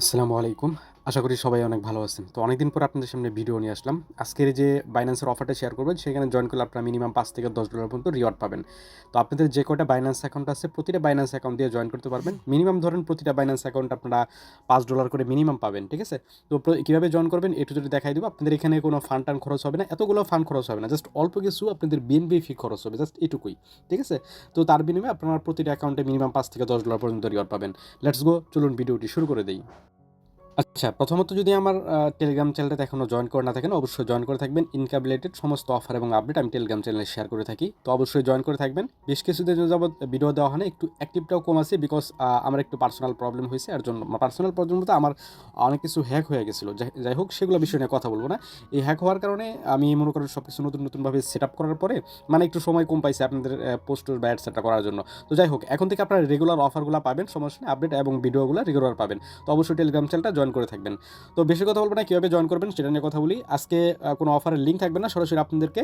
আসসালামু আলাইকুম। আশা করি সবাই অনেক ভালো আছেন। তো অনেকদিন পর আপনাদের সামনে ভিডিও নিয়ে আসলাম। আজকের এই যে Binance এর অফারটা শেয়ার করবেন, সেখানে জয়েন করলে আপনারা মিনিমাম $5 থেকে $10 পর্যন্ত রিওয়ার্ড পাবেন। তো আপনাদের যে কয়টা Binance অ্যাকাউন্ট আছে, প্রতিটা Binance অ্যাকাউন্ট দিয়ে জয়েন করতে পারবেন। মিনিমাম ধরেন প্রতিটা Binance অ্যাকাউন্ট আপনারা $5 করে মিনিমাম পাবেন। ঠিক আছে? তো কিভাবে জয়েন করবেন এ টু জেড দেখাই দিব। আপনাদের এখানে কোনো ফান্ড খরচ হবে না। এতগুলো ফান্ড খরচ হবে না। জাস্ট অল্প কিছু আপনাদের BNB ফি খরচ হবে। জাস্ট এটুকুই। ঠিক আছে? তো তার বিনিময়ে আপনারা প্রতিটা অ্যাকাউন্টে মিনিমাম $5 থেকে $10 পর্যন্ত রিওয়ার্ড পাবেন। লেটস গো, চলুন ভিডিওটি শুরু করে দেই। আচ্ছা, প্রথমত যদি আমার টেলিগ্রাম চ্যানেলটাতে এখনও জয়েন করে না থাকেন, অবশ্যই জয়েন করে থাকবেন। ইনকা রিলেটেড সমস্ত অফার এবং আপডেট আমি টেলিগ্রাম চ্যানেলে শেয়ার করে থাকি। তো অবশ্যই জয়েন করে থাকবেন। বেশ কিছুদিন যাবৎ ভিডিও দেওয়া হয় না, একটু অ্যাক্টিভটাও কম আছে বিকজ আমার একটু পার্সোনাল প্রবলেম হয়েছে। এর জন্য পার্সোনাল প্রবলেম বলতে আমার অনেক কিছু হ্যাক হয়ে গেছিলো। যাই হোক, সেগুলো বিষয় নিয়ে কথা বলবো না। এই হ্যাক হওয়ার কারণে আমি মনে করি সব কিছু নতুনভাবে সেট আপ করার পরে মানে একটু সময় কম পাইছে আপনাদের পোস্টার বা অ্যাডসেটটা করার জন্য। তো যাই হোক, এখন থেকে আপনারা রেগুলার অফারগুলো পাবেন, সমস্যা নেই। আপডেট এবং ভিডিওগুলো রেগুলার পাবেন। তো অবশ্যই টেলিগ্রাম চ্যানেলটা জয়েন করে থাকবেন। তো বেশি কথা বলবো না, কীভাবে জয়েন করবেন সেটা নিয়ে কথা বলি। আজকে কোনো অফারের লিঙ্ক থাকবে না, সরাসরি আপনাদেরকে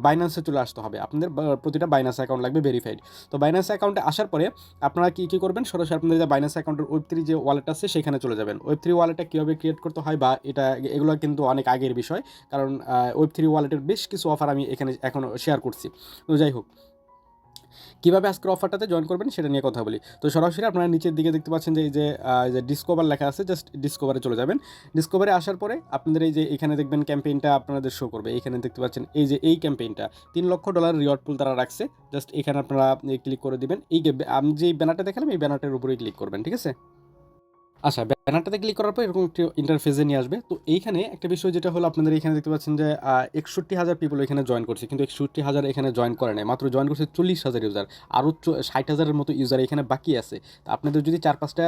বাইন্যান্সে চলে আসতে হবে। আপনাদের প্রতিটা বাইন্যান্স অ্যাকাউন্ট লাগবে ভেরিফাইড। তো বাইন্যান্স অ্যাকাউন্টে আসার পরে আপনারা কী করবেন, সরাসরি আপনাদের যে বাইন্যান্স অ্যাকাউন্টের ওয়েব3 যে ওয়ালেট আছে সেখানে চলে যাবেন। ওয়েব3 ওয়ালেটটা কীভাবে ক্রিয়েট করতে হয় বা এগুলো কিন্তু অনেক আগের বিষয়, কারণ ওয়েব3 ওয়ালেটের বেশ কিছু অফার আমি এখানে এখন শেয়ার করছি। তো যাই হোক, কীভাবে আজকের অফারটাতে জয়েন করবেন সেটা নিয়ে কথা বলি। তো সরাসরি আপনারা নিচের দিকে দেখতে পাচ্ছেন যে এই যে ডিসকভার লেখা আছে, জাস্ট ডিসকভারে চলে যাবেন। ডিসকভারে আসার পরে আপনাদের এই যে এখানে দেখবেন ক্যাম্পেইনটা আপনাদের শো করবে। এখানে দেখতে পাচ্ছেন এই যে এই ক্যাম্পেইনটা $3 লক্ষ রিওয়ার্ড পুল তারা রাখছে। জাস্ট এখানে আপনারা ক্লিক করে দিবেন। আমি যে ব্যানারটা দেখালাম এই ব্যানারটার উপরেই ক্লিক করবেন। ঠিক আছে? আচ্ছা, ব্যানারটাতে ক্লিক করার পর এরকম একটি ইন্টারফেসে নিয়ে আসবে। তো এইখানে একটা বিষয় যেটা হলো, আপনাদের এখানে দেখতে পাচ্ছেন যে ৬১,০০০ পিপল এখানে জয়েন করছে, কিন্তু ৬১,০০০ এখানে জয়েন করে নাই, মাত্র জয়েন করছে ৪০,০০০ ইউজার। আরও ৬০,০০০-এর মতো ইউজার এখানে বাকি আছে। তো আপনাদের যদি ৪-৫টা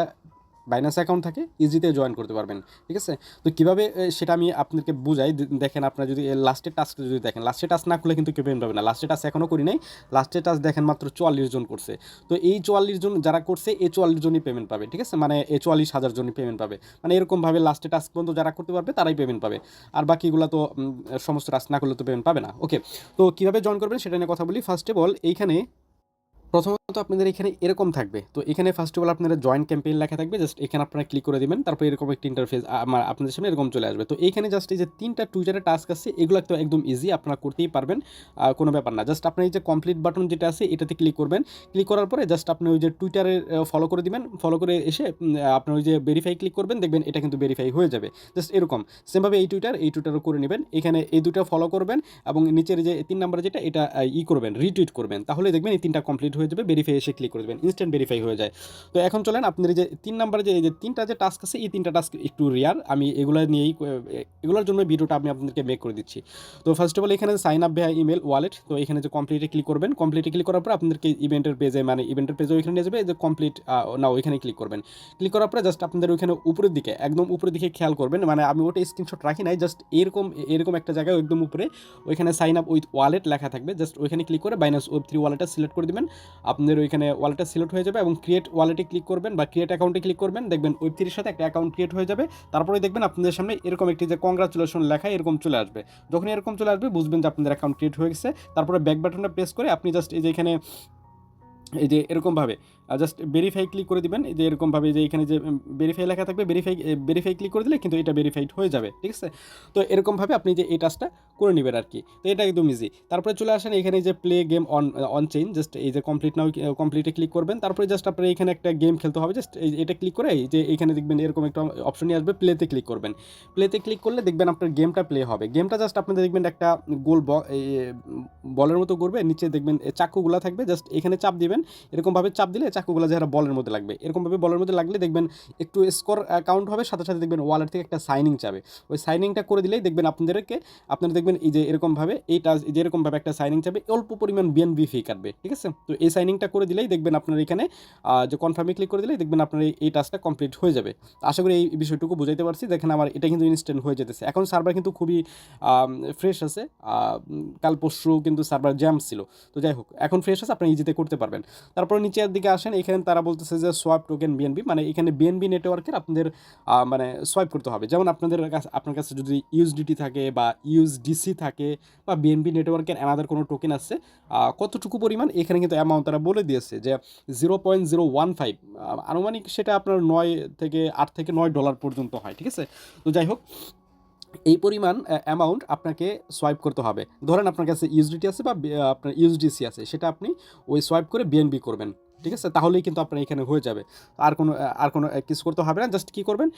বাইন্যান্স অ্যাকাউন্ট থাকে, ইজিতে জয়েন করতে পারবেন। ঠিক আছে? তো কীভাবে সেটা আমি আপনাদেরকে বুঝাই। দেখেন, আপনারা যদি লাস্টের টাস্কটা যদি দেখেন, লাস্টের টাস্ক না করলে কিন্তু কেউ পেমেন্ট পাবে না। লাস্টের টাস্ক এখনও করি নাই। লাস্টের টাস্ক দেখেন মাত্র ৪৪ জন করছে। তো এই ৪৪ জন যারা করছে, এই ৪৪ জনই পেমেন্ট পাবে। ঠিক আছে? মানে এই ৪৪,০০০ জনই পেমেন্ট পাবে। মানে এরকমভাবে লাস্টের টাস্ক পর্যন্ত যারা করতে পারবে তারাই পেমেন্ট পাবে। আর বাকিগুলো তো সমস্ত টাস্ক না করলে তো পেমেন্ট পাবে না। ওকে, তো কীভাবে জয়েন করবেন সেটা নিয়ে কথা বলি। ফার্স্ট অফ অল এইখানে প্রথমত আপনাদের এখানে এরকম থাকবে। তো এখানে ফার্স্ট অফ অল আপনারা জয়েন ক্যাম্পেইন লেখা থাকবে, জাস্ট এখানে আপনারা ক্লিক করে দিবেন। তারপর এরকম একটি ইন্টারফেস আপনাদের সামনে এরকম চলে আসবে। তো এইখানে জাস্ট এই যে 3টা টুইটারের টাস্ক আছে, এগুলো তো একদম ইজি, আপনারা করতেই পারবেন, কোনো ব্যাপার না। জাস্ট আপনার এই যে কমপ্লিট বাটন যেটা আছে এটাতে ক্লিক করবেন। ক্লিক করার পরে জাস্ট আপনি ওই যে টুইটারে ফলো করে দিবেন। ফলো করে এসে আপনার ওই যে ভেরিফাই ক্লিক করবেন, দেখবেন এটা কিন্তু ভেরিফাই হয়ে যাবে। জাস্ট এরকম সেমভাবে এই টুইটারও করে নেবেন। এখানে এই দুটো ফলো করবেন এবং নিচের যে 3 নাম্বার যেটা এটা করবেন, রিটুইট করবেন। তাহলে দেখবেন এই 3টা কমপ্লিট হয়ে যাবে। ভেরিফাই এসে ক্লিক করে দেবেন, ইনস্ট্যান্ট ভেরিফাই হয়ে যায়। তো এখন চলেন, আপনার এই যে 3 নাম্বারে যে এই যে 3টা যে টাস্ক আছে, এই 3টা টাস্ক একটু রেয়ার। আমি এগুলো নিয়েই এগুলোর জন্য ভিডিওটা আমি আপনাদেরকে মেক করে দিচ্ছি। তো ফার্স্ট অফ অল এখানে সাইন আপ ভাইয়া ইমেল ওয়ালেট। তো এখানে যে কমপ্লিটে ক্লিক করবেন। কমপ্লিটে ক্লিক করার পর আপনাদেরকে ইভেন্টের পেজে, মানে ইভেন্টের পেজে ওইখানে নিয়ে যাবে। এই যে কমপ্লিট না, ওইখানে ক্লিক করবেন। ক্লিক করার পরে জাস্ট আপনাদের ওইখানে উপরের দিকে, একদম উপরের দিকে খেয়াল করবেন। মানে আমি ওটা স্ক্রিনশট রাখি নাই, জাস্ট এরকম একটা জায়গায় একদম উপরে ওইখানে সাইন আপ উইথ ওয়ালেট লেখা থাকবে। জাস্ট ওইখানে ক্লিক করে বাইন্যান্স ওয়েব3 ওয়ালেটটা সিলেক্ট করে দিবেন। আপনাদের ওইখানে ওয়ালেটটা সিলেক্ট হয়ে যাবে এবং ক্রিয়েট ওয়ালেটে ক্লিক করবেন বা ক্রিয়েট অ্যাকাউন্টে ক্লিক করবেন। দেখবেন ওয়েব3 এর সাথে একটা অ্যাকাউন্ট ক্রিয়েট হয়ে যাবে। তারপরে দেখবেন আপনাদের সামনে এরকম একটি যে কংগ্রাচুলেশন লেখা এরকম চলে আসবে। যখন এরকম চলে আসবে বুঝবেন যে আপনাদের অ্যাকাউন্ট ক্রিয়েট হয়ে গেছে। তারপরে ব্যাক বাটনটা প্রেস করে আপনি জাস্ট এই যে এখানে এই যে এরকমভাবে জাস্ট ভেরিফাই ক্লিক করে দিবেন। এই যে এরকমভাবে যে এখানে যে ভেরিফাই লেখা থাকবে, ভেরিফাই ক্লিক করে দিলে কিন্তু এটা ভেরিফাইড হয়ে যাবে। ঠিক আছে? তো এরকমভাবে আপনি যে এই টাস্কটা করে নেবেন আর কি। তো এটা একদম ইজি। তারপরে চলে আসেন এখানে যে play game on chain, just এই যে কমপ্লিটে ক্লিক করবেন। তারপরে জাস্ট আপনার এখানে একটা গেম খেলতে হবে। জাস্ট এটা ক্লিক করে এই যে এখানে দেখবেন এরকম একটা অপশন নিয়ে আসবে, প্লেতে ক্লিক করবেন। প্লেতে ক্লিক করলে দেখবেন আপনার গেমটা প্লে হবে। গেমটা জাস্ট আপনাদের দেখবেন একটা গোল বলের মতো ঘুরবে, নিচে দেখবেন চাকুগুলা থাকবে, জাস্ট এখানে চাপ দিবেন। এরকমভাবে চাপ দিলে চাকুগুলো যারা বলের মধ্যে লাগবে, এরকমভাবে বলের মধ্যে লাগলে দেখবেন একটু স্কোর কাউন্ট হবে, সাথে সাথে দেখবেন ওয়ালেট থেকে একটা সাইনিং চাবে। ওই সাইনিংটা করে দিলেই দেখবেন আপনারা দেখবেন এই যে এরকমভাবে যে এরকমভাবে একটা সাইনিং চাবে, অল্প পরিমাণ বিএনবি ফি কাটবে। ঠিক আছে? তো এই সাইনিংটা করে দিলেই দেখবেন আপনার এখানে যে কনফার্মে ক্লিক করে দিলেই দেখবেন আপনার এই টাস্কটা কমপ্লিট হয়ে যাবে। আশা করি এই বিষয়টুকু বুঝাইতে পারছি। দেখেন আমার এটা কিন্তু ইনস্ট্যান্ট হয়ে যেতেছে। এখন সার্ভার কিন্তু খুবই ফ্রেশ আছে। কাল পরশু কিন্তু সার্ভার জ্যাম ছিল। তো যাই হোক, এখন ফ্রেশ আছে, আপনি ইজিতে করতে পারবেন। তারপর নিচের দিকে আসেন, এখানে তারা বলতেছে যে সোয়াপ টোকেন বিএনবি, মানে এখানে বিএনবি নেটওয়ার্কের আপনাদের মানে সোয়াইপ করতে হবে। যেমন আপনার কাছে যদি ইউএসডিটি থাকে বা ইউএসডিসি থাকে বা বিএনবি নেটওয়ার্কের অ্যানাদার কোনো টোকেন আছে, কতটুকু পরিমাণ এখানে কিন্তু অ্যামাউন্ট তারা বলে দিয়েছে যে 0.015, আনুমানিক সেটা আপনার 8 থেকে 9 ডলার পর্যন্ত হয়, ঠিক আছে। তো যাই হোক, এই পরিমাণ অ্যামাউন্ট আপনাকে সোয়াইপ করতে হবে। ধরেন আপনার কাছে ইউএসডিটি আছে বা আপনার ইউএসডিসি আছে, সেটা আপনি ওই সোয়াইপ করে বিএনবি করবেন, ঠিক আছে, তাহলেই কিন্তু আপনার এখানে হয়ে যাবে। আর কোনো কিছু করতে হবে না। জাস্ট কী করবেন,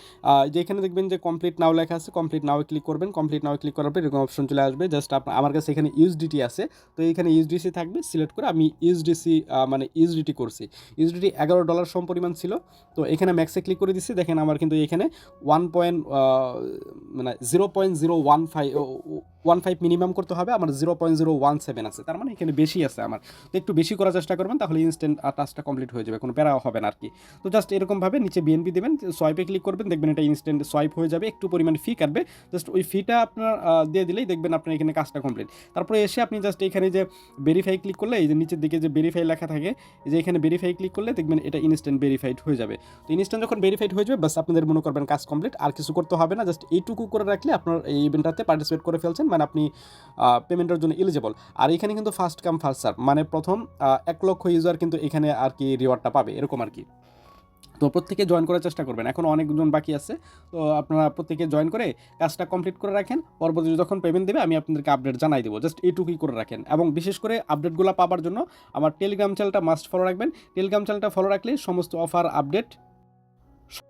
যে এখানে দেখবেন যে কমপ্লিট নাও লেখা আছে, কমপ্লিট নাও ক্লিক করবেন। কমপ্লিট নাও ক্লিক করার পর এরকম অপশন চলে আসবে। জাস্ট আমার কাছে এখানে ইউএসডিটি আছে, তো এইখানে ইউএসডিসি থাকবে, সিলেক্ট করে আমি ইউএসডিসি মানে ইউএসডিটি করছি। ইউএসডিটি $11 সমপরিমাণ ছিল, তো এখানে ম্যাক্সে ক্লিক করে দিচ্ছি। দেখেন আমার কিন্তু এখানে 0.15 মিনিমাম করতে হবে, আমার 0.017 আছে, তার মানে এখানে বেশি আছে আমার। তো একটু বেশি করার চেষ্টা করবেন, তাহলে ইনস্ট্যান্ট টাচটা কমপ্লিট হয়ে যাবে, কোনো প্যারা হবে না আর কি। তো জাস্ট এরকমভাবে নিচে বিএনপি দেবেন, সোয়াইপে ক্লিক করবেন, দেখবেন এটা ইনস্ট্যান্ট সোয়াইপ হয়ে যাবে। একটু পরিমাণে ফি কাটবে, জাস্ট ওই ফিটা আপনার দিয়ে দিলেই দেখবেন আপনার এখানে কাজটা কমপ্লিট। তারপরে এসে আপনি জাস্ট এখানে যে ভেরিফাই ক্লিক করলে, এই যে নিচের দিকে যে ভেরিফাই লেখা থাকে, এই যে এখানে ভেরিফাই ক্লিক করলে দেখবেন এটা ইনস্ট্যান্ট ভেরিফাইড হয়ে যাবে। তো ইনস্ট্যান্ট যখন ভেরিফাইড হয়ে যাবে, বাস আপনাদের মনে করবেন কাজ কমপ্লিট, আর কিছু করতে হবে না। জাস্ট এইটুকু করে রাখলে আপনার এই ইভেন্টটাতে পার্টিসিপেট করে ফেলছেন, মানে আপনি পেমেন্টের জন্য এলিজেবল। আর এখানে কিন্তু ফার্স্ট কাম ফার্স্ট সার্ভ, মানে প্রথম 1 লক্ষ ইউজার কিন্তু এখানে আর কি রিওয়ার্ডটা পাবে, এরকম আর কি। তো প্রত্যেকে জয়েন করার চেষ্টা করবেন, এখন অনেকজন বাকি আছে, তো আপনারা প্রত্যেকে জয়েন করে কাজটা কমপ্লিট করে রাখেন। পরবর্তী যখন পেমেন্ট দেবে আমি আপনাদেরকে আপডেট জানাই দেবো, জাস্ট এইটুকুই করে রাখেন। এবং বিশেষ করে আপডেটগুলো পাওয়ার জন্য আমার টেলিগ্রাম চ্যানেলটা মাস্ট ফলো রাখবেন। টেলিগ্রাম চ্যানেলটা ফলো রাখলে সমস্ত অফার আপডেট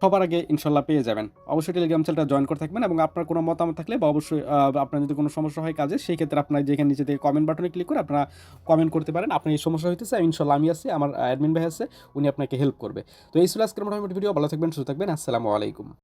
সবার আগে ইনশাল্লাহ পেয়ে যাবেন। অবশ্যই টেলিগ্রাম চ্যানেলটা জয়েন করে থাকবেন, এবং আপনার কোনো মতামত থাকলে বা অবশ্যই আপনার যদি কোনো সমস্যা হয় কাজে, সেই ক্ষেত্রে আপনার যেখানে নিচে থেকে কমেন্ট বাটনে ক্লিক করে আপনারা কমেন্ট করতে পারেন। আপনার এই সমস্যা হইতেছে, ইনশাল্লাহ আমি আছি, আমার অ্যাডমিন ভাই আছে, উনি আপনাকে হেল্প করবে। তো এই ছিল আজকের মোটামুটি ভিডিও। ভালো থাকবেন, সুস্থ থাকবেন, আসসালামু আলাইকুম।